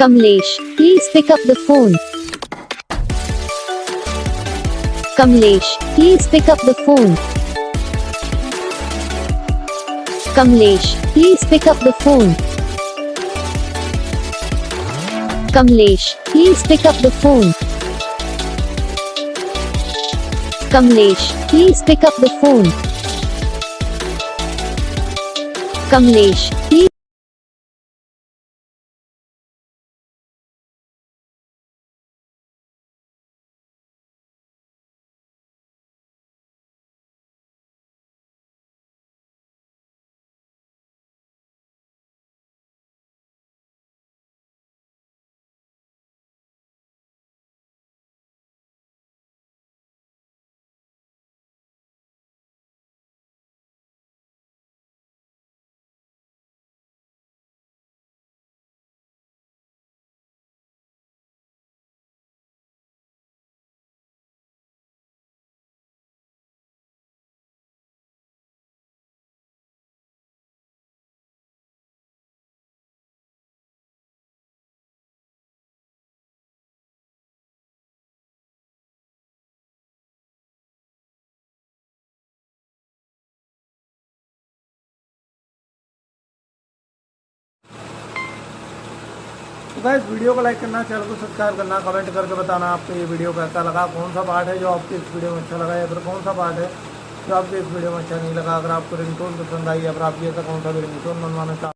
Kamlesh, please pick up the phone. Kamlesh, please pick up the phone. Kamlesh, please pick up the phone. Kamlesh, please pick up the phone. Kamlesh, please pick up the phone. Kamlesh, please. तो guys video को like करना, channel को subscribe करना, comment करके बताना आपको ये video कैसा लगा, कौन सा पार्ट है जो आपको इस वीडियो में अच्छा लगा या फिर कौन सा पार्ट है जो आपको इस वीडियो में अच्छा नहीं लगा। अगर आपको रिंगटोन पसंद आई या फिर आप ये ऐसा कौन सा भी रिंगटोन बनवाना चाहते